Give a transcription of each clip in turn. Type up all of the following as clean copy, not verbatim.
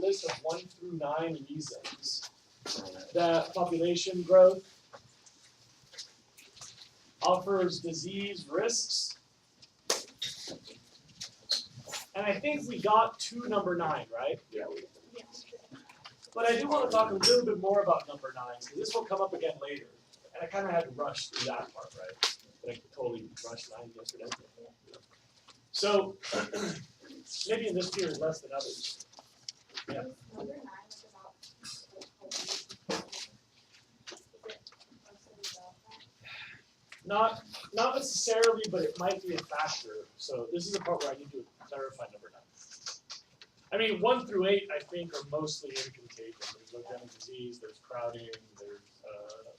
list of 1 through 9 reasons that population growth offers disease risks. And I think we got to number 9, right? Yeah. But I do want to talk a little bit more about number 9, because this will come up again later. And I kind of had to rush through that part, right? But I totally rushed 9 yesterday. So, maybe in this period less than others. Yeah. Number 9 was about Not necessarily, but it might be a factor. So this is the part where I need to clarify number 9. I mean, 1 through 8, I think, are mostly in contagion. There's zoonotic disease, there's crowding, there's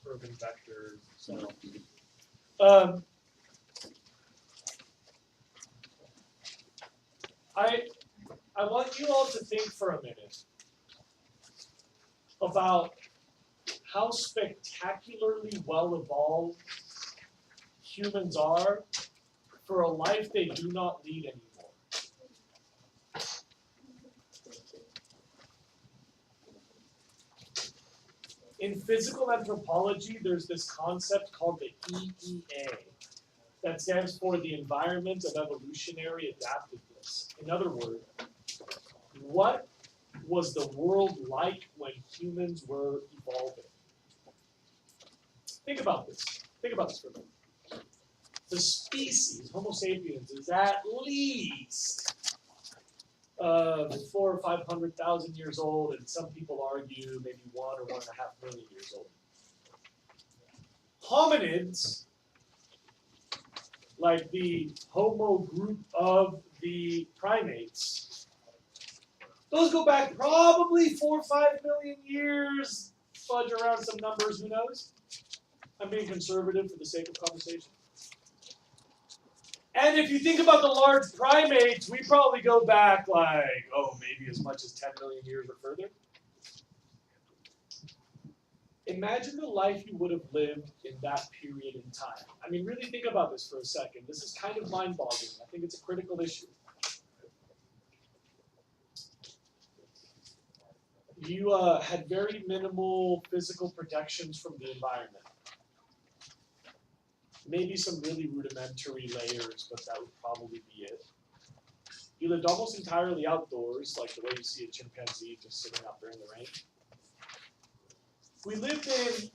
urban vectors. So, I want you all to think for a minute about how spectacularly well evolved humans are for a life they do not lead anymore. In physical anthropology, there's this concept called the EEA that stands for the Environment of Evolutionary Adaptiveness. In other words, what was the world like when humans were evolving? Think about this. Think about this for a minute. The species, Homo sapiens, is at least 400,000 or 500,000 years old, and some people argue maybe 1 or 1.5 million years old. Hominids, like the Homo group of the primates, those go back probably 4 or 5 million years, fudge around some numbers, who knows? I'm being conservative for the sake of conversation. And if you think about the large primates, we probably go back like, maybe as much as 10 million years or further. Imagine the life you would have lived in that period in time. I mean, really think about this for a second. This is kind of mind-boggling. I think it's a critical issue. You had very minimal physical protections from the environment. Maybe some really rudimentary layers, but that would probably be it. You lived almost entirely outdoors, like the way you see a chimpanzee just sitting out there in the rain. We lived in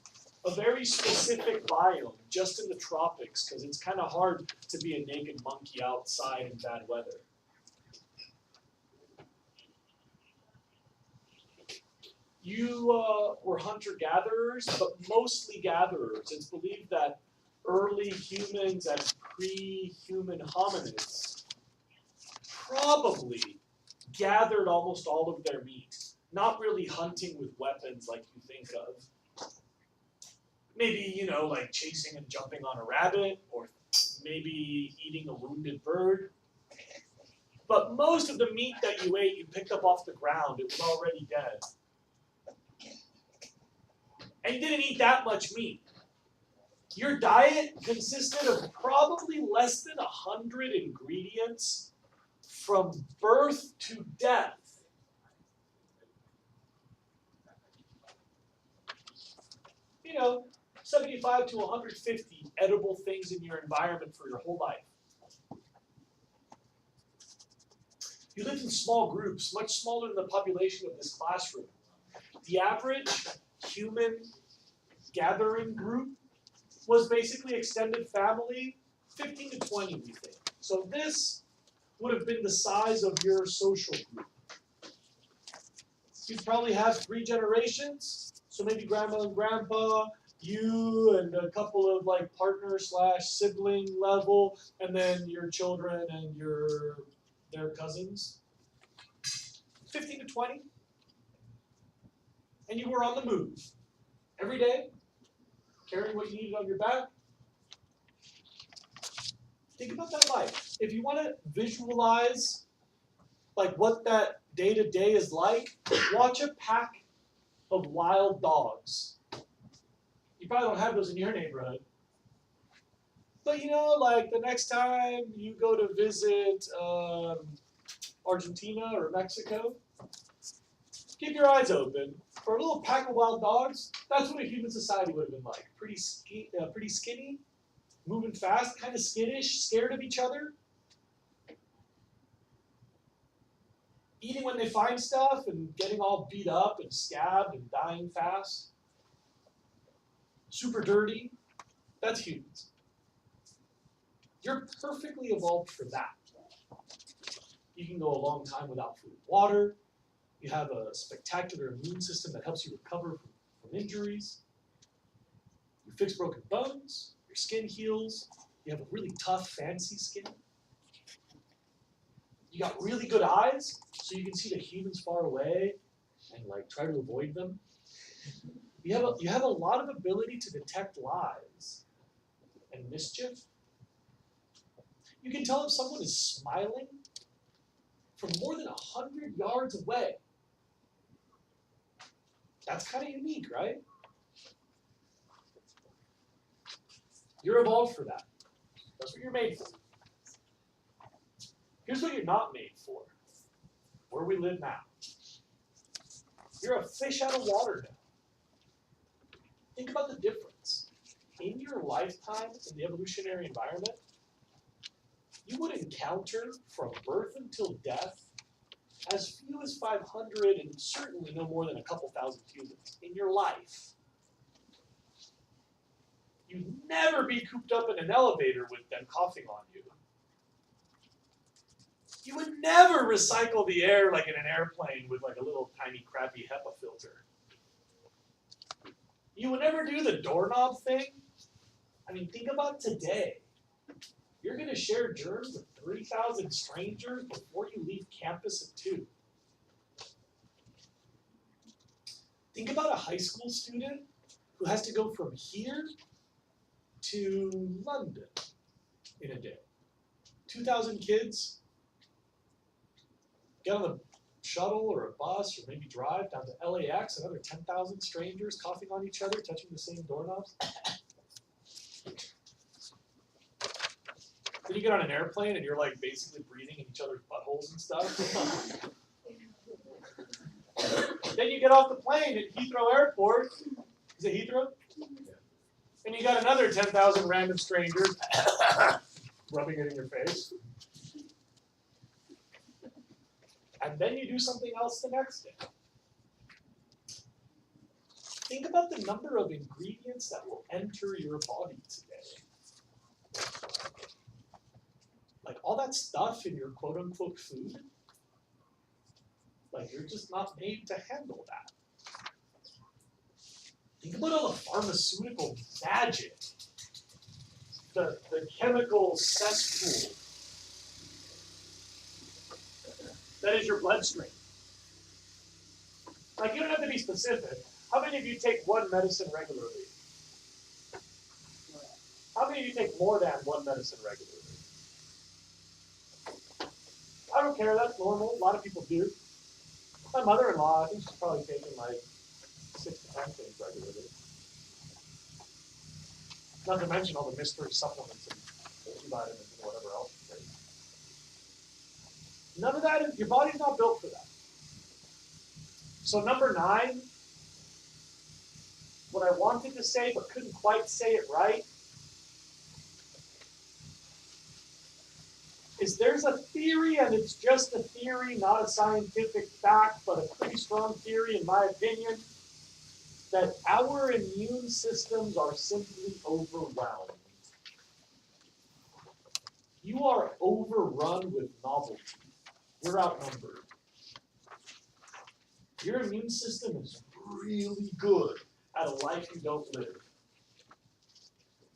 a very specific biome, just in the tropics, because it's kind of hard to be a naked monkey outside in bad weather. You were hunter-gatherers, but mostly gatherers. It's believed that early humans and pre-human hominids probably gathered almost all of their meat, not really hunting with weapons like you think of. Maybe, like chasing and jumping on a rabbit, or maybe eating a wounded bird. But most of the meat that you ate, you picked up off the ground. It was already dead. And you didn't eat that much meat. Your diet consisted of probably less than 100 ingredients from birth to death. You know, 75 to 150 edible things in your environment for your whole life. You lived in small groups, much smaller than the population of this classroom. The average human gathering group was basically extended family, 15 to 20, we think. So this would have been the size of your social group. You'd probably have 3 generations, so maybe grandma and grandpa, you and a couple of like partner/sibling level, and then your children and their cousins. 15 to 20. And you were on the move every day, carrying what you needed on your back. Think about that life. If you want to visualize like what that day-to-day is like, watch a pack of wild dogs. You probably don't have those in your neighborhood. But like the next time you go to visit Argentina or Mexico, keep your eyes open. For a little pack of wild dogs, that's what a human society would have been like. Pretty skinny, moving fast, kind of skittish, scared of each other. Eating when they find stuff and getting all beat up and scabbed and dying fast. Super dirty. That's humans. You're perfectly evolved for that. You can go a long time without food and water. You have a spectacular immune system that helps you recover from injuries. You fix broken bones. Your skin heals. You have a really tough, fancy skin. You got really good eyes, so you can see the humans far away and like try to avoid them. You have a lot of ability to detect lies and mischief. You can tell if someone is smiling from more than 100 yards away. That's kind of unique, right? You're evolved for that. That's what you're made for. Here's what you're not made for. Where we live now. You're a fish out of water now. Think about the difference. In your lifetime in the evolutionary environment, you would encounter from birth until death as few as 500 and certainly no more than a couple thousand humans in your life. You'd never be cooped up in an elevator with them coughing on you. You would never recycle the air like in an airplane with like a little tiny crappy HEPA filter. You would never do the doorknob thing. I mean, think about today. You're going to share germs with 3,000 strangers before you leave campus at 2. Think about a high school student who has to go from here to London in a day. 2,000 kids. Get on a shuttle or a bus or maybe drive down to LAX, another 10,000 strangers coughing on each other, touching the same doorknobs. Then you get on an airplane and you're like basically breathing in each other's buttholes and stuff. Then you get off the plane at Heathrow Airport. Is it Heathrow? And you got another 10,000 random strangers rubbing it in your face. And then you do something else the next day. Think about the number of ingredients that will enter your body today. Like all that stuff in your quote unquote food, like you're just not made to handle that. Think about all the pharmaceutical magic, the chemical cesspool that is your bloodstream. Like, you don't have to be specific. How many of you take one medicine regularly? How many of you take more than one medicine regularly? I don't care, that's normal. A lot of people do. My mother-in-law, I think she's probably taking like 6 to 10 things regularly. Not to mention all the mystery supplements and multivitamins and whatever else she takes. None of that, your body's not built for that. So number 9, what I wanted to say but couldn't quite say it right, is there's a theory, and it's just a theory, not a scientific fact, but a pretty strong theory in my opinion, that our immune systems are simply overwhelmed. You are overrun with novelty. You're outnumbered. Your immune system is really good at a life you don't live.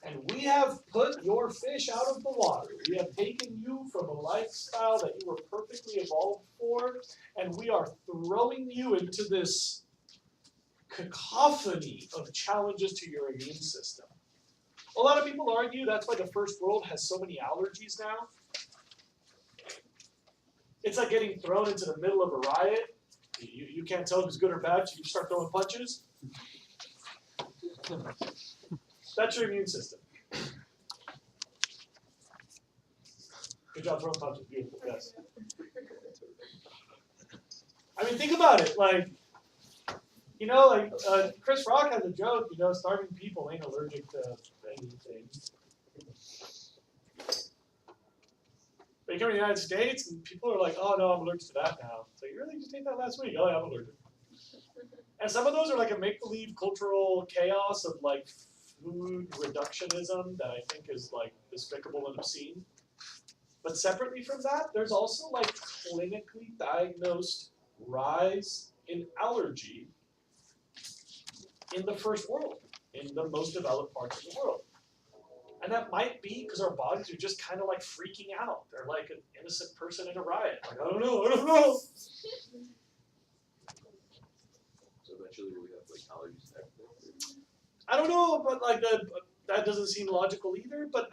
And we have put your fish out of the water. We have taken you from a lifestyle that you were perfectly evolved for, and we are throwing you into this cacophony of challenges to your immune system. A lot of people argue that's why the first world has so many allergies now. It's like getting thrown into the middle of a riot. You can't tell if it's good or bad, so you start throwing punches. That's your immune system. Good job throwing punches, beautiful, yes. I mean, think about it, like, You know, like Chris Rock has a joke. You know, starving people ain't allergic to anything. But you come to the United States and people are like, "Oh no, I'm allergic to that now." So you really just ate that last week? Oh yeah, I'm allergic. And some of those are like a make-believe cultural chaos of like food reductionism that I think is like despicable and obscene. But separately from that, there's also like clinically diagnosed rise in allergy in the first world, in the most developed parts of the world. And that might be because our bodies are just kind of like freaking out. They're like an innocent person in a riot. Like, I don't know. So eventually we have like allergies and everything. I don't know, but like that doesn't seem logical either. But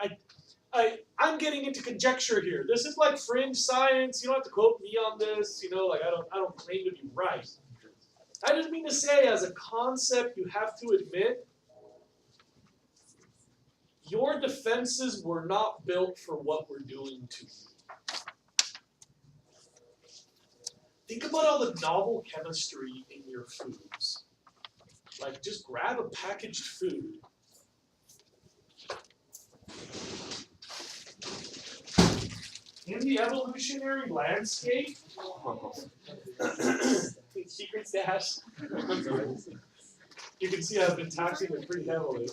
I'm getting into conjecture here. This is like fringe science. You don't have to quote me on this. You know, like I don't claim to be right. I just mean to say, as a concept, you have to admit your defenses were not built for what we're doing to you. Think about all the novel chemistry in your foods. Like, just grab a packaged food. In the evolutionary landscape, secret stash. You can see I've been taxing it pretty heavily.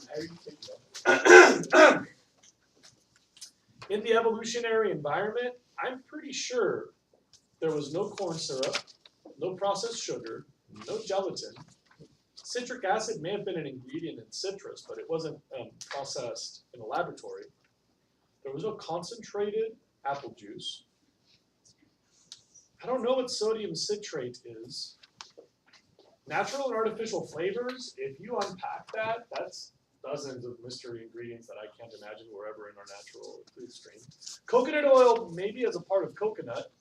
In the evolutionary environment, I'm pretty sure there was no corn syrup, no processed sugar, no gelatin. Citric acid may have been an ingredient in citrus, but it wasn't processed in a laboratory. There was no concentrated apple juice. I don't know what sodium citrate is. Natural and artificial flavors, if you unpack that, that's dozens of mystery ingredients that I can't imagine were ever in our natural food stream. Coconut oil, maybe as a part of coconut.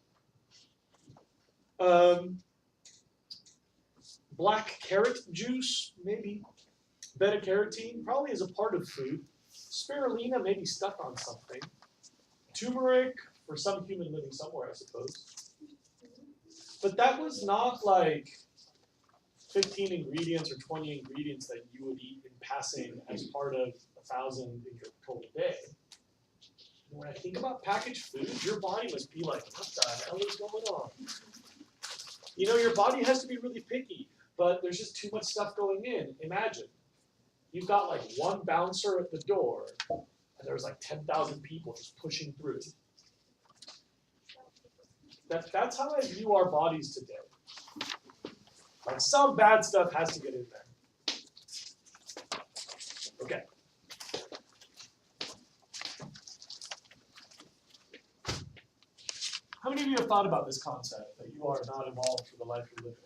Black carrot juice, maybe. Beta-carotene, probably as a part of food. Spirulina, maybe stuck on something. Turmeric, for some human living somewhere, I suppose. But that was not like 15 ingredients or 20 ingredients that you would eat in passing as part of 1,000 in your total day. And when I think about packaged food, your body must be like, what the hell is going on? You know, your body has to be really picky, but there's just too much stuff going in. Imagine, you've got like one bouncer at the door, and there's like 10,000 people just pushing through. That's how I view our bodies today. Like, some bad stuff has to get in there. Okay. How many of you have thought about this concept, that you are not evolved for the life you live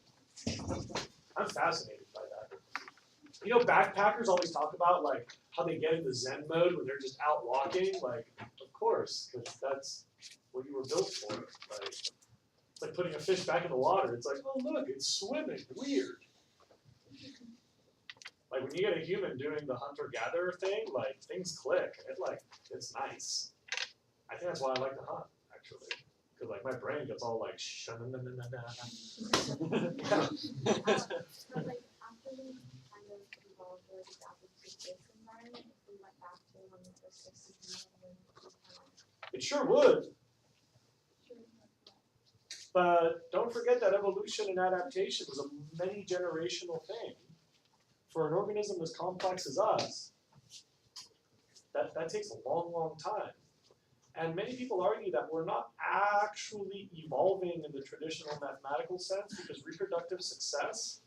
in? I'm fascinated by that. You know, backpackers always talk about like how they get into Zen mode when they're just out walking. Like, of course, because that's what you were built for. Like, it's like putting a fish back in the water. It's like, oh look, it's swimming. Weird. Like when you get a human doing the hunter-gatherer thing, like things click. It's nice. I think that's why I like to hunt, actually. Because like my brain gets all like But like after we kind of evolved or adapted to this environment, if we went back to when it was 60 million, It sure would. But don't forget that evolution and adaptation is a many generational thing. For an organism as complex as us, that takes a long, long time. And many people argue that we're not actually evolving in the traditional mathematical sense because reproductive success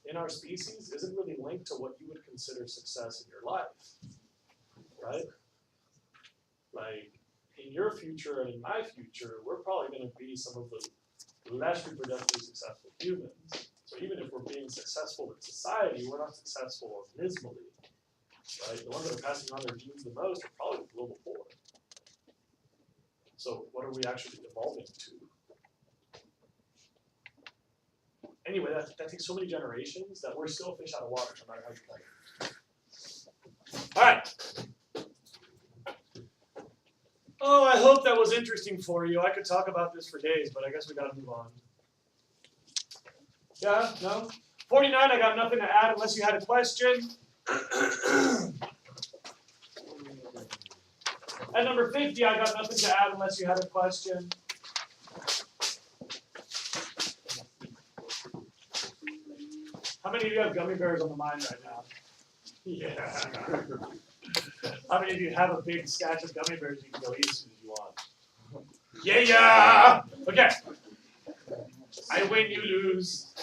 in our species isn't really linked to what you would consider success in your life, right? Like, in your future and in my future, we're probably going to be some of the less reproductively successful humans. So even if we're being successful in society, we're not successful abysmally, right? The ones that are passing on their genes the most are probably the global poor. So what are we actually evolving to? Anyway, that takes so many generations that we're still fish out of water, no matter how you cut it. All right. Oh, I hope that was interesting for you. I could talk about this for days, but I guess we gotta move on. Yeah? No? 49, I got nothing to add unless you had a question. At number 50, I got nothing to add unless you had a question. How many of you have gummy bears on the mind right now? Yeah. How many of you have a big stash of gummy bears you can go eat as soon as you want? Yeah. Okay. I win, you lose.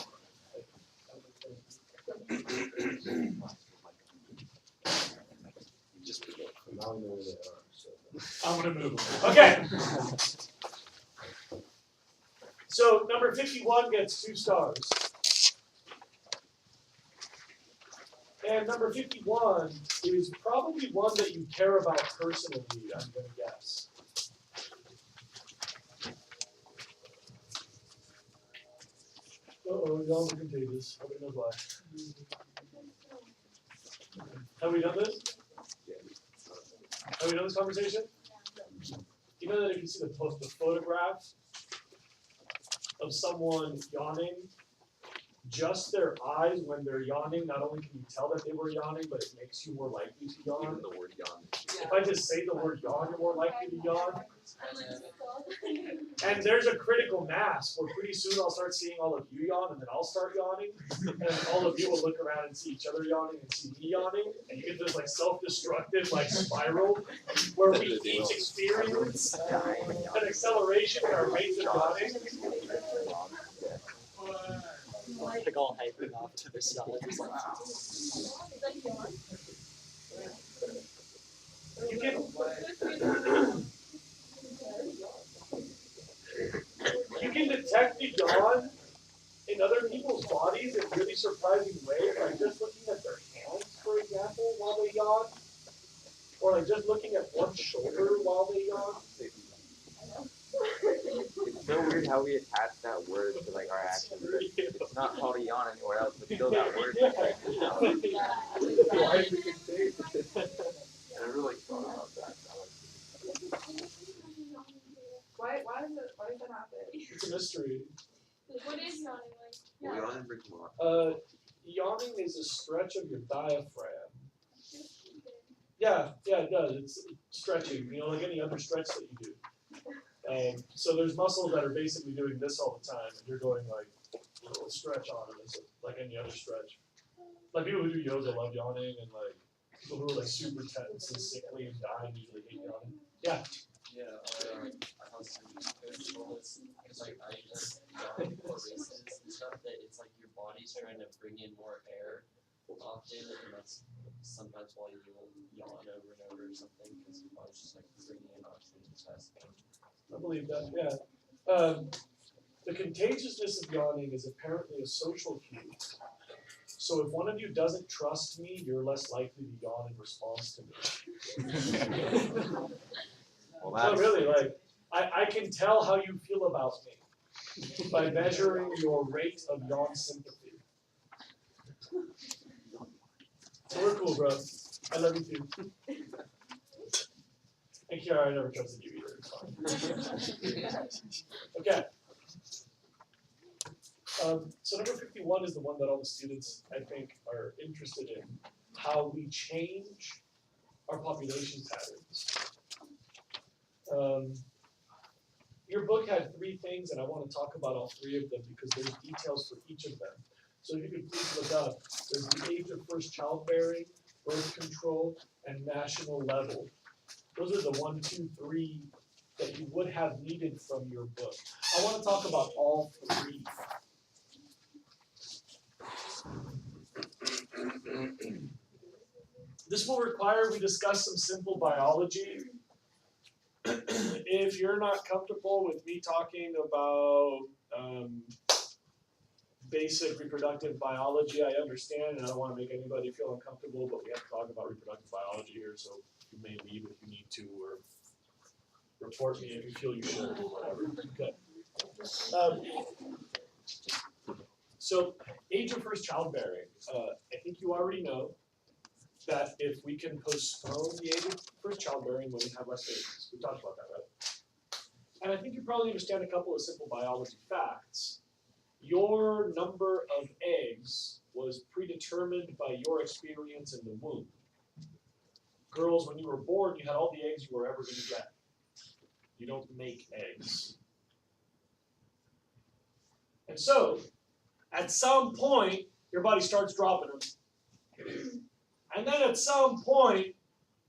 I'm gonna move. Okay. So number 51 gets 2 stars. And number 51 is probably one that you care about personally, I'm gonna guess. Uh-oh, y'all are contagious. Nobody knows why. Have we done this? Have we done this conversation? You know that if you see the photograph of someone yawning, just their eyes when they're yawning, not only can you tell that they were yawning, but it makes you more likely to yawn. Even the word yawn. If I just say the word yawn, you're more likely to yawn. And there's a critical mass where pretty soon I'll start seeing all of you yawn, and then I'll start yawning, and then all of you will look around and see each other yawning and see me yawning, and you get this like self-destructive like spiral where we each experience an acceleration in our rates of yawning. Like all hyping off to the side. It's like, You can detect the yawn in other people's bodies in really surprising ways, like just looking at their hands, for example, while they yawn, or like just looking at one shoulder while they yawn. It's so weird how we attach that word to like our actions. It's not called a yawn anywhere else, but still that word. Why is it contagious? And I really thought about that. Why does that happen? It's a mystery. What is yawning like? We all didn't drink more. Yawning is a stretch of your diaphragm. Yeah, it does. It's stretching, like any other stretch that you do. So there's muscles that are basically doing this all the time, and you're going like a little stretch on them, it's like any other stretch. Like people who do yoga love yawning, and like people who are like super tense and sickly and dying usually hate yawning. Yeah. yeah, I was because like I just yawn before races and stuff that it's like your body's trying to bring in more air often, and that's sometimes why you'll yawn over and over or something because your body's just like bringing in oxygen as fast as possible. I believe that, yeah. The contagiousness of yawning is apparently a social cue. So if one of you doesn't trust me, you're less likely to yawn in response to me. Well, No, really, like, I can tell how you feel about me by measuring your rate of yawn sympathy. So we're cool, bro. I love you too. And Kiara, I never trusted you either. It's fine. Okay. So number 51 is the one that all the students, I think, are interested in. How we change our population patterns. Your book had 3 things, and I want to talk about all 3 of them because there's details for each of them. So if you could please look up, there's the age of first childbearing, birth control, and national level. Those are the 1, 2, 3 that you would have needed from your book. I want to talk about all 3. This will require we discuss some simple biology. If you're not comfortable with me talking about basic reproductive biology, I understand, and I don't want to make anybody feel uncomfortable, but we have to talk about reproductive biology here, so you may leave if you need to, or report me if you feel you should, or whatever. Okay. So, age of first childbearing. I think you already know that if we can postpone the age of first childbearing when we have less babies. We talked about that, right? And I think you probably understand a couple of simple biology facts. Your number of eggs determined by your experience in the womb. Girls, when you were born, you had all the eggs you were ever going to get. You don't make eggs. And so, at some point, your body starts dropping them. And then at some point,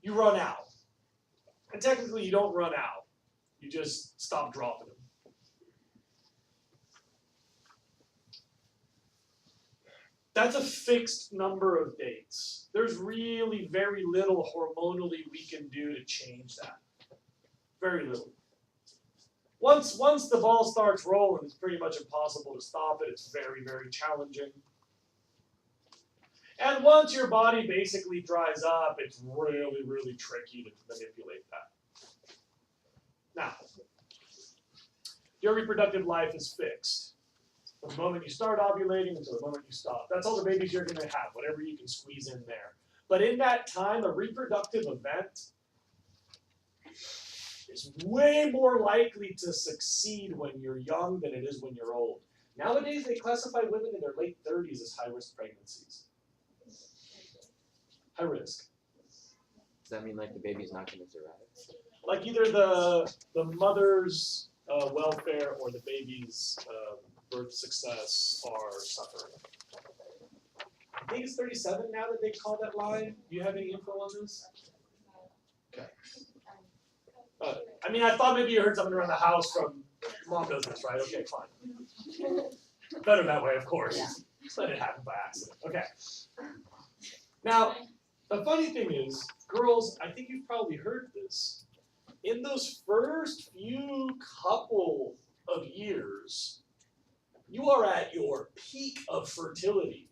you run out. And technically, you don't run out. You just stop dropping them. That's a fixed number of dates. There's really very little hormonally we can do to change that. Very little. Once the ball starts rolling, it's pretty much impossible to stop it. It's very, very challenging. And once your body basically dries up, it's really, really tricky to manipulate that. Now, your reproductive life is fixed. From the moment you start ovulating until the moment you stop. That's all the babies you're going to have, whatever you can squeeze in there. But in that time, a reproductive event is way more likely to succeed when you're young than it is when you're old. Nowadays, they classify women in their late 30s as high-risk pregnancies. High risk. Does that mean like the baby's not going to survive? Like either the mother's welfare or the baby's birth success are suffering. I think it's 37 now that they call that line. Do you have any info on this? Okay. I mean, I thought maybe you heard something around the house from mom does this, right? Okay, fine. Better that way, of course. Just let it happen by accident. Okay. Now, the funny thing is, girls, I think you've probably heard this. In those first few couple of years, you are at your peak of fertility.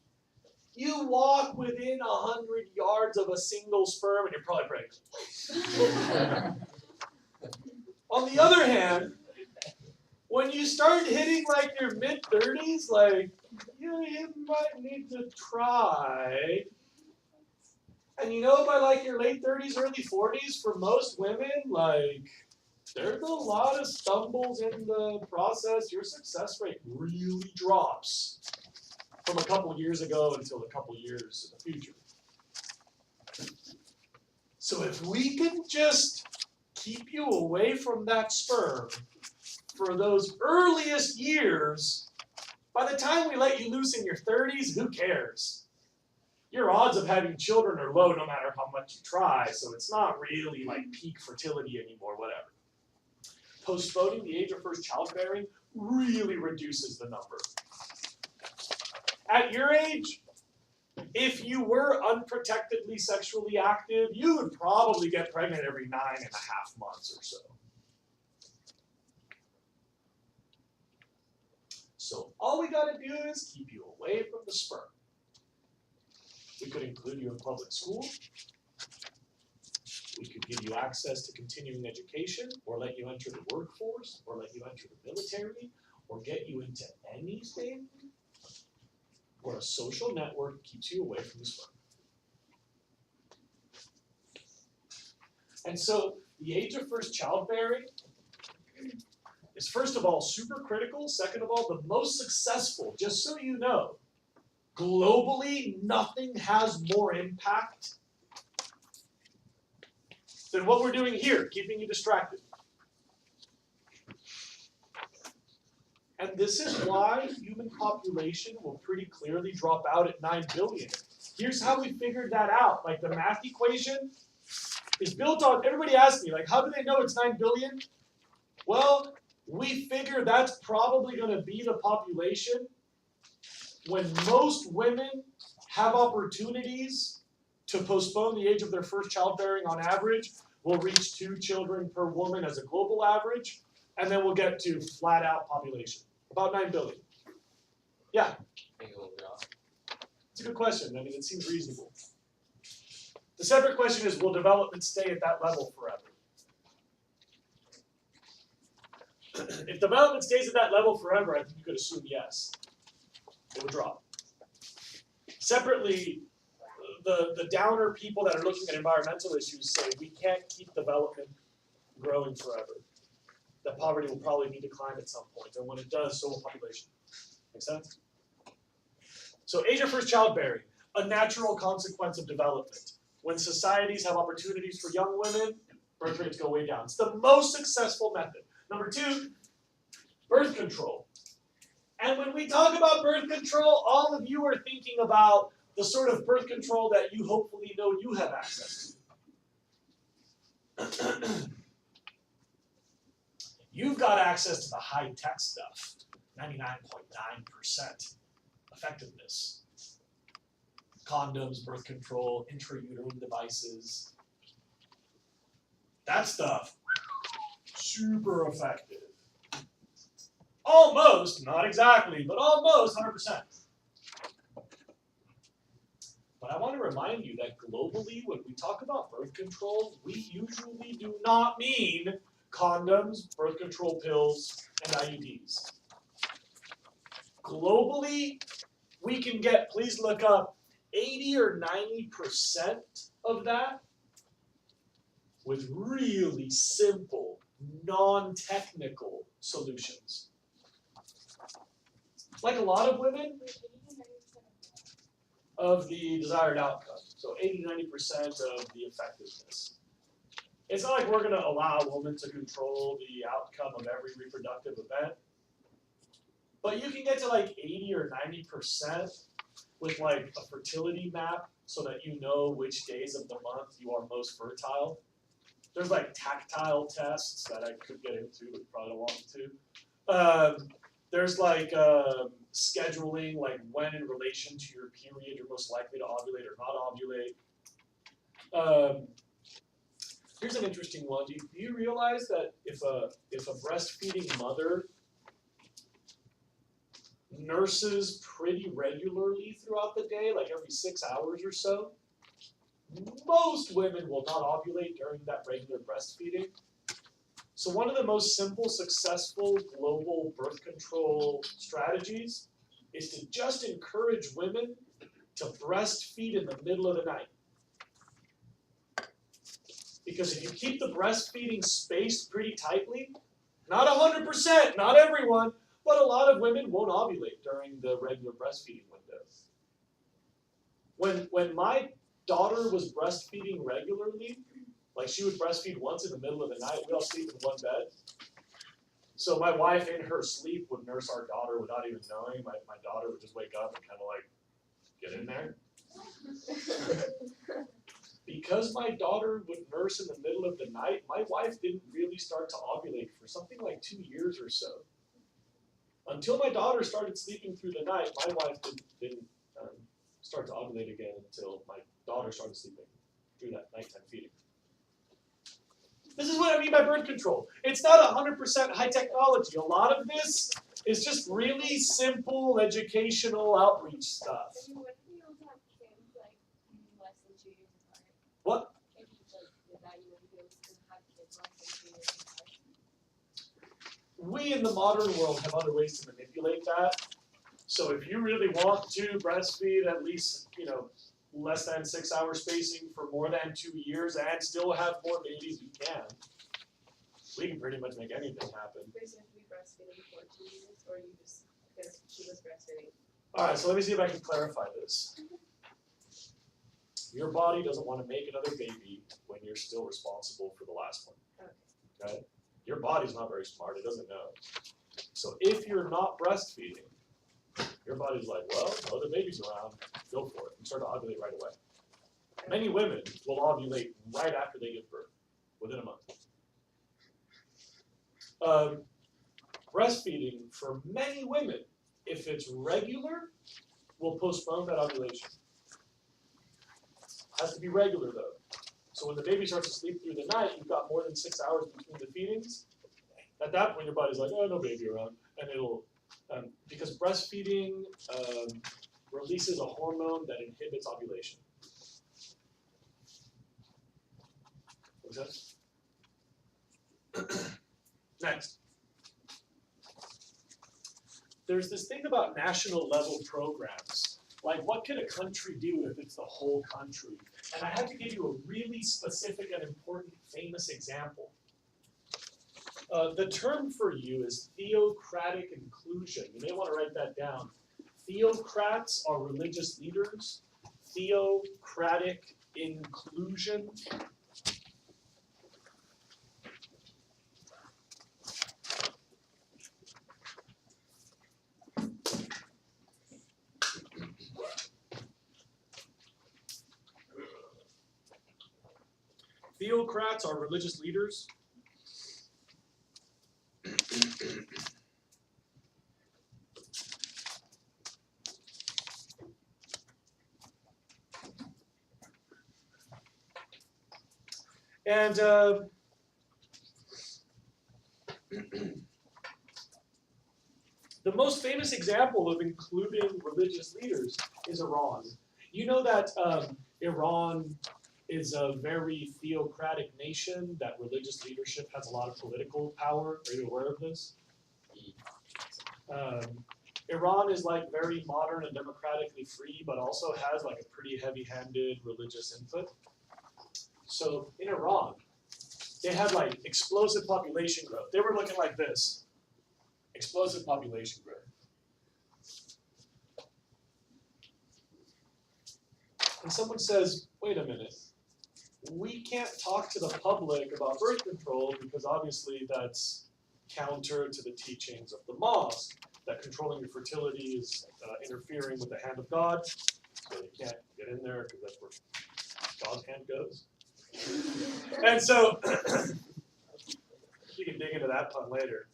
You walk within 100 yards of a single sperm and you're probably pregnant. On the other hand, when you start hitting like your mid-30s, like, you might need to try. And you know, by like your late 30s, early 40s, for most women, like, there's a lot of stumbles in the process. Your success rate really drops from a couple years ago until a couple years in the future. So if we can just keep you away from that sperm for those earliest years, by the time we let you loose in your 30s, who cares? Your odds of having children are low no matter how much you try, so it's not really like peak fertility anymore, whatever. Postponing the age of first childbearing really reduces the number. At your age, if you were unprotectedly sexually active, you would probably get pregnant every 9.5 months or so. So all we gotta do is keep you away from the sperm. We could include you in public school. We could give you access to continuing education, or let you enter the workforce, or let you enter the military, or get you into anything where a social network keeps you away from the sperm. And so the age of first childbearing is, first of all, super critical. Second of all, the most successful. Just so you know, globally, nothing has more impact than what we're doing here, keeping you distracted. And this is why human population will pretty clearly drop out at 9 billion. Here's how we figured that out. Like, the math equation is built on, everybody asks me, like, how do they know it's 9 billion? Well, we figure that's probably going to be the population when most women have opportunities to postpone the age of their first childbearing on average. We'll reach 2 children per woman as a global average, and then we'll get to flat out population, about 9 billion. Yeah? Think it will drop. It's a good question. I mean, it seems reasonable. The separate question is, will development stay at that level forever? If development stays at that level forever, I think you could assume yes. It would drop. Separately, the downer people that are looking at environmental issues say we can't keep development growing forever. That poverty will probably be declined at some point, and when it does, so will population. Make sense? So age of first childbearing. a natural consequence of development. When societies have opportunities for young women, birth rates go way down. It's the most successful method. Number 2, birth control. And when we talk about birth control, all of you are thinking about the sort of birth control that you hopefully know you have access to. You've got access to the high-tech stuff, 99.9% effectiveness. Condoms, birth control, intrauterine devices. That stuff, super effective. Almost, not exactly, but almost 100%. But I want to remind you that globally, when we talk about birth control, we usually do not mean condoms, birth control pills, and IUDs. Globally, we can get, please look up, 80 or 90% of that with really simple, non-technical solutions. Like a lot of women, of the desired outcome. So 80-90% of the effectiveness. It's not like we're going to allow a woman to control the outcome of every reproductive event. But you can get to like 80 or 90% with like a fertility map so that you know which days of the month you are most fertile. There's like tactile tests that I could get into, but probably don't want to. There's like scheduling, like when in relation to your period you're most likely to ovulate or not ovulate. Here's an interesting one. Do you realize that if a breastfeeding mother nurses pretty regularly throughout the day, like every 6 hours or so, most women will not ovulate during that regular breastfeeding? So one of the most simple, successful global birth control strategies is to just encourage women to breastfeed in the middle of the night. Because if you keep the breastfeeding spaced pretty tightly, not 100%, not everyone, but a lot of women won't ovulate during the regular breastfeeding window. When my daughter was breastfeeding regularly, like she would breastfeed once in the middle of the night, we all sleep in one bed. So my wife in her sleep would nurse our daughter without even knowing. My daughter would just wake up and kind of like, get in there. Because my daughter would nurse in the middle of the night, my wife didn't really start to ovulate for something like 2 years or so. Until my daughter started sleeping through the night, my wife didn't start to ovulate again until my daughter started sleeping through that nighttime feeding. This is what I mean by birth control. It's not 100% high technology. A lot of this is just really simple educational outreach stuff. So what if you also have kids like less than 2 years apart? What? If you like did that, you wouldn't be able to have kids less than 2 years apart. We in the modern world have other ways to manipulate that. So if you really want to breastfeed at least, less than 6 hour spacing for more than 2 years and still have more babies, you can. We can pretty much make anything happen. Wait, so you have to be breastfeeding for 2 years, or you just, because she was breastfeeding? Alright, so let me see if I can clarify this. Your body doesn't want to make another baby when you're still responsible for the last one. Okay? Your body's not very smart, it doesn't know. So if you're not breastfeeding, your body's like, well, no other baby's around, go for it. You start to ovulate right away. Many women will ovulate right after they give birth, within a month. Breastfeeding for many women, if it's regular, will postpone that ovulation. Has to be regular though. So when the baby starts to sleep through the night, you've got more than 6 hours between the feedings. At that point, your body's like, oh, no baby around, and it'll. Because breastfeeding releases a hormone that inhibits ovulation. Makes sense? Next. There's this thing about national level programs. Like, what can a country do if it's the whole country? And I have to give you a really specific and important famous example. The term for you is theocratic inclusion. You may want to write that down. Theocrats are religious leaders. theocratic inclusion. Theocrats are religious leaders. And the most famous example of including religious leaders is Iran. You know that Iran is a very theocratic nation, that religious leadership has a lot of political power. Are you aware of this? Iran is like very modern and democratically free, but also has like a pretty heavy-handed religious input. So in Iran, they had like explosive population growth. They were looking like this. Explosive population growth. And someone says, wait a minute, we can't talk to the public about birth control because obviously that's counter to the teachings of the mosque, that controlling your fertility is interfering with the hand of God, so you can't get in there because that's where God's hand goes. And so, you can dig into that pun later.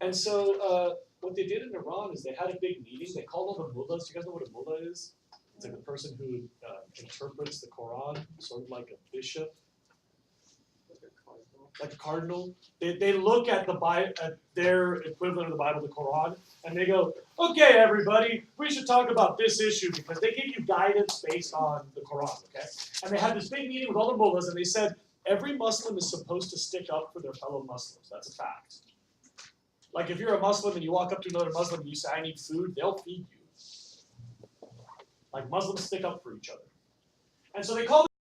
And so, what they did in Iran is they had a big meeting. They called all the mullahs. Do you guys know what a mullah is? It's like the person who interprets the Quran, sort of like a bishop, like a cardinal. They look at the Bible, at their equivalent of the Bible, the Quran, and they go, "Okay, everybody, we should talk about this issue because they give you guidance based on the Quran." Okay, and they had this big meeting with all the mullahs, and they said every Muslim is supposed to stick up for their fellow Muslims. That's a fact. Like if you're a Muslim and you walk up to another Muslim and you say, "I need food," they'll feed you. Like Muslims stick up for each other. And so they call